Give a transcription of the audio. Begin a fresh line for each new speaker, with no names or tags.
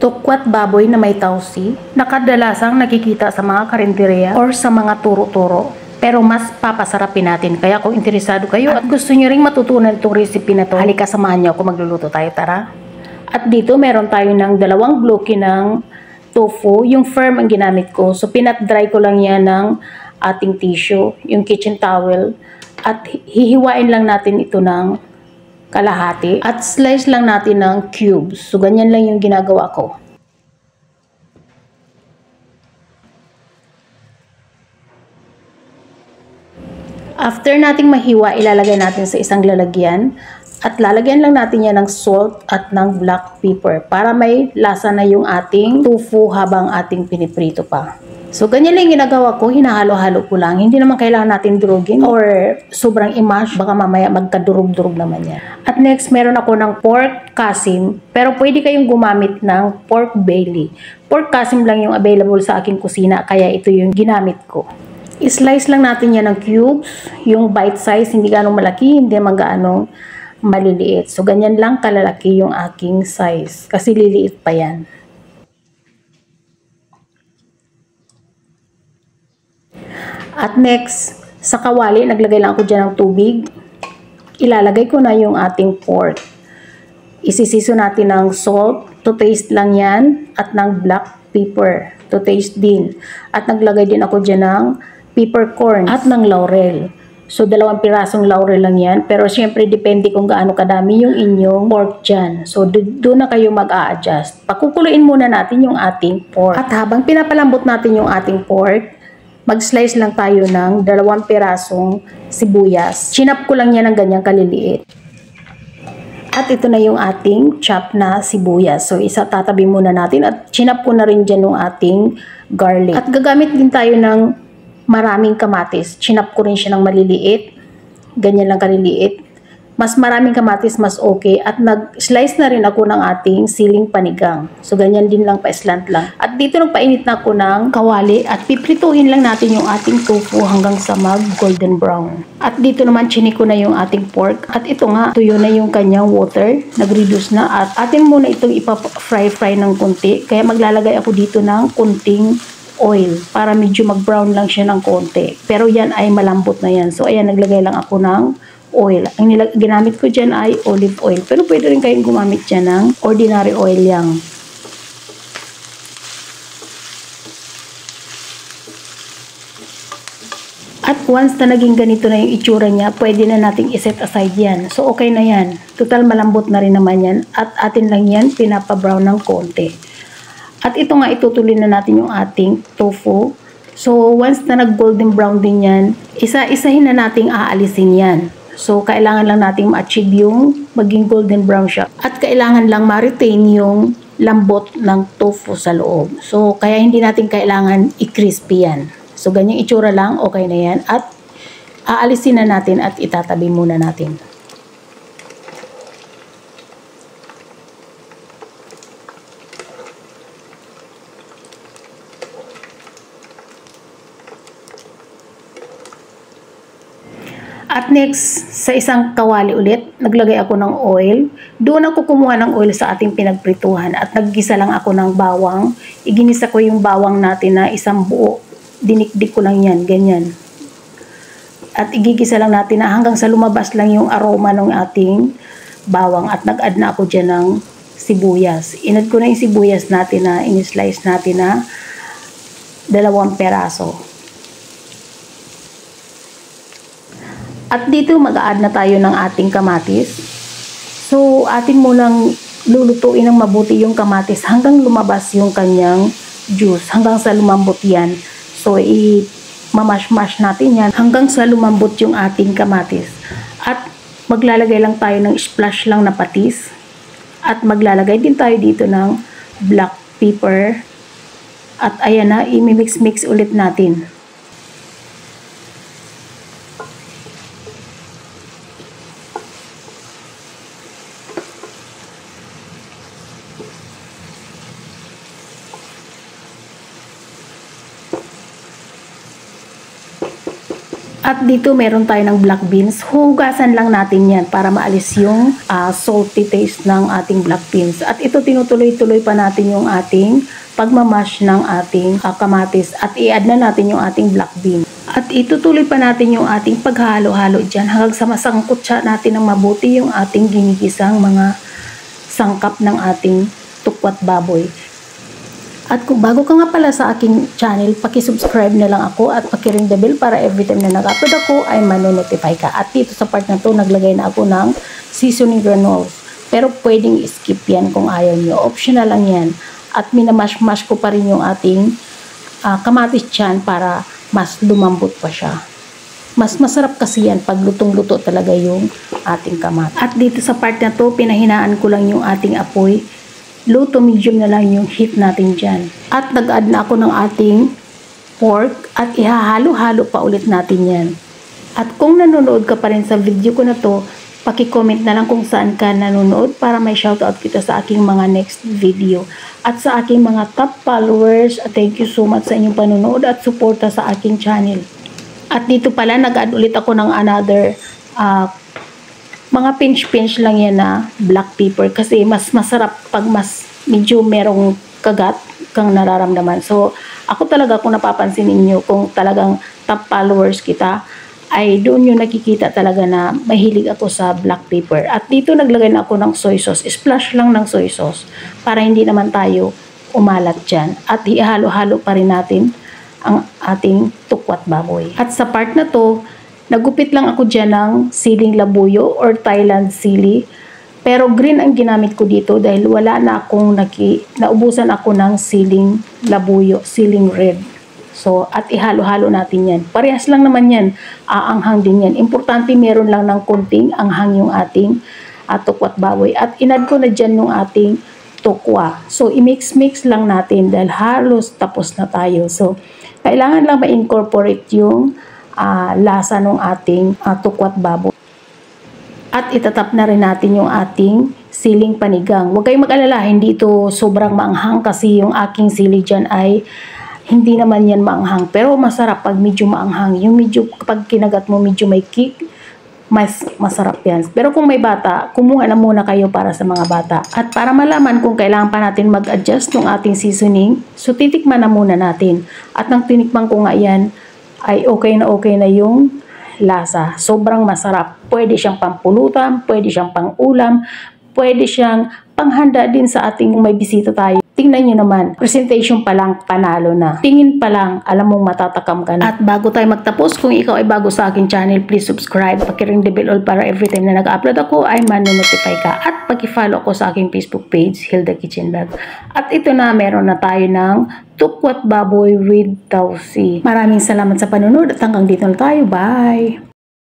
Tukwat baboy na may tausi na kadalasang nakikita sa mga karinderya or sa mga turo-turo. Pero mas papasarapin natin. Kaya kung interesado kayo at gusto nyo ring matutunan itong recipe na to, halika samahan nyo ako, magluluto tayo, tara. At dito meron tayo ng 2 bloke ng tofu. Yung firm ang ginamit ko. So pinat-dry ko lang yan ng ating tissue, yung kitchen towel. At hihiwain lang natin ito ng kalahati at slice lang natin ng cubes. So ganyan lang yung ginagawa ko. After nating mahiwa, ilalagay natin sa isang lalagyan at lalagyan lang natin yan ng salt at ng black pepper para may lasa na yung ating tofu habang ating piniprito pa. So, ganyan lang yung ginagawa ko, hinahalo-halo ko lang. Hindi naman kailangan natin durugin or sobrang i-mash, baka mamaya magkadurog-durog naman yan. At next, meron ako ng pork kasim, pero pwede kayong gumamit ng pork belly. Pork kasim lang yung available sa aking kusina, kaya ito yung ginamit ko. I-slice lang natin yan ng cubes, yung bite size, hindi ganong malaki, hindi naman ganong maliliit. So, ganyan lang kalalaki yung aking size, kasi liliit pa yan. At next, sa kawali, naglagay lang ako dyan ng tubig. Ilalagay ko na yung ating pork. Isisiso natin ng salt, to taste lang yan, at ng black pepper, to taste din. At naglagay din ako dyan ng peppercorns at ng laurel. So, 2 pirasong laurel lang yan. Pero syempre, depende kung gaano kadami yung inyong pork dyan. So, doon na kayo mag-a-adjust. Pakukuluin muna natin yung ating pork. At habang pinapalambot natin yung ating pork, mag-slice lang tayo ng 2 pirasong sibuyas. Chinap ko lang yan ng ganyang kaliliit. At ito na yung ating chop na sibuyas. So, tatabi muna natin at chinap ko na rin dyan yung ating garlic. At gagamit din tayo ng maraming kamatis. Chinap ko rin siya ng maliliit. Ganyan lang kaliliit. Mas maraming kamatis, mas okay. At nag-slice na rin ako ng ating siling panigang. So, ganyan din lang, pa-slant lang. At dito nagpainit na ako ng kawali at piprituhin lang natin yung ating tofu hanggang sa mag-golden brown. At dito naman, chiniko na yung ating pork. At ito nga, tuyo na yung kanyang water. Nag-reduce na. At atin muna itong ipa-fry ng konti. Kaya maglalagay ako dito ng konting oil para medyo mag-brown lang siya ng konti. Pero yan ay malambot na yan. So, ayan, naglagay lang ako ng oil. Ang ginamit ko dyan ay olive oil. Pero pwede rin kayong gumamit dyan ng ordinary oil lang. At once na naging ganito na yung itsura niya, pwede na nating iset aside yan. So, okay na yan. Total malambot na rin naman yan. At atin lang yan, pinapa-brown ng konti. At ito nga, itutuloy na natin yung ating tofu. So, once na nag-golden brown din yan, isa-isahin na nating aalisin yan. So, kailangan lang nating ma-achieve yung maging golden brown siya. At kailangan lang ma-retain yung lambot ng tofu sa loob. So, kaya hindi natin kailangan i-crispy yan. So, ganyang itsura lang, okay na yan. At aalisin na natin at itatabi muna natin. At next, sa isang kawali ulit, naglagay ako ng oil. Doon ako kumuha ng oil sa ating pinagprituhan at naggisa lang ako ng bawang. Iginisa ko yung bawang natin na isang buo. Dinikdik ko lang yan, ganyan. At igigisa lang natin na hanggang sa lumabas lang yung aroma ng ating bawang. At nag-add na ako dyan ng sibuyas. Inad ko na yung sibuyas natin na in-slice natin na 2 peraso. At dito mag-a-add na tayo ng ating kamatis. So, atin munang lulutuin ng mabuti yung kamatis hanggang lumabas yung kanyang juice. Hanggang sa lumambot yan. So, i-mash-mash natin yan hanggang sa lumambot yung ating kamatis. At maglalagay lang tayo ng splash lang na patis. At maglalagay din tayo dito ng black pepper. At ayan na, i-mix-mix ulit natin. At dito meron tayo ng black beans. Hugasan lang natin yan para maalis yung salty taste ng ating black beans. At ito tinutuloy-tuloy pa natin yung ating pagmamash ng ating kamatis. At i-add na natin yung ating black beans. At itutuloy pa natin yung ating paghalo-halo dyan hanggang sa masangkot siya natin ng mabuti yung ating ginigisang mga sangkap ng ating tukwat baboy. At kung bago ka nga pala sa aking channel, paki-subscribe na lang ako at paki-ring the bell para every time na nag-upload ako ay manonotify ka. At dito sa part na to, naglagay na ako ng seasoning granules. Pero pwedeng skip yan kung ayaw nyo. Optional lang yan. At minamash-mash ko pa rin yung ating kamatis dyan para mas lumambot pa siya. Mas masarap kasi yan pag lutong-luto talaga yung ating kamatis. At dito sa part na to, pinahinaan ko lang yung ating apoy. Low to medium na lang yung heat natin dyan. At nag-add na ako ng ating pork at ihahalo-halo pa ulit natin yan. At kung nanonood ka pa rin sa video ko na to, paki-comment na lang kung saan ka nanonood para may shoutout kita sa aking mga next video. At sa aking mga top followers, thank you so much sa inyong panonood at suporta sa aking channel. At dito pala, nag-add ulit ako ng another mga pinch-pinch lang yan na black pepper kasi mas masarap pag mas medyo merong kagat kang nararamdaman. So, ako talaga kung napapansin ninyo, kung talagang top followers kita, ay doon yung nakikita talaga na mahilig ako sa black pepper. At dito naglagay na ako ng soy sauce. Splash lang ng soy sauce para hindi naman tayo umalat dyan. At ihalo-halo pa rin natin ang ating tukwat baboy. At sa part na to, nagupit lang ako dyan ng siling labuyo or Thailand sili. Pero green ang ginamit ko dito dahil wala na akong naubusan ako ng siling labuyo, siling red. So, at ihalo-halo natin yan. Parehas lang naman yan. Aanghang din yan. Importante meron lang ng konting anghang yung ating tukwat baboy. At inad ko na dyan yung ating tukwa. So, i-mix-mix lang natin dahil halos tapos na tayo. So, kailangan lang ma-incorporate yung lasa ng ating tukwat baboy. At itatap na rin natin yung ating siling panigang. Huwag kayong mag-alala, hindi ito sobrang maanghang kasi yung aking sili dyan ay hindi naman yan maanghang. Pero masarap pag medyo maanghang. Yung medyo, kapag kinagat mo medyo may kick, mas masarap yan. Pero kung may bata, kumuha na muna kayo para sa mga bata. At para malaman kung kailangan pa natin mag-adjust ng ating seasoning, so titikman na muna natin. At nang tinikman ko nga yan, ay okay na yung lasa. Sobrang masarap. Pwede siyang pampulutan, pwede siyang pang-ulam, pwede siyang panghanda din sa ating kung may bisita tayo. Tingnan nyo naman, presentation pa lang, panalo na. Tingin pa lang, alam mong matatakam ka na. At bago tayo magtapos, kung ikaw ay bago sa aking channel, please subscribe, paki-ring the bell all para every time na nag-upload ako ay manonotify ka. At paki-follow ko sa aking Facebook page, Hilda Kitchen Vlog. At ito na, meron na tayo ng tukwat baboy with tausi. Maraming salamat sa panonood at hanggang dito na tayo. Bye!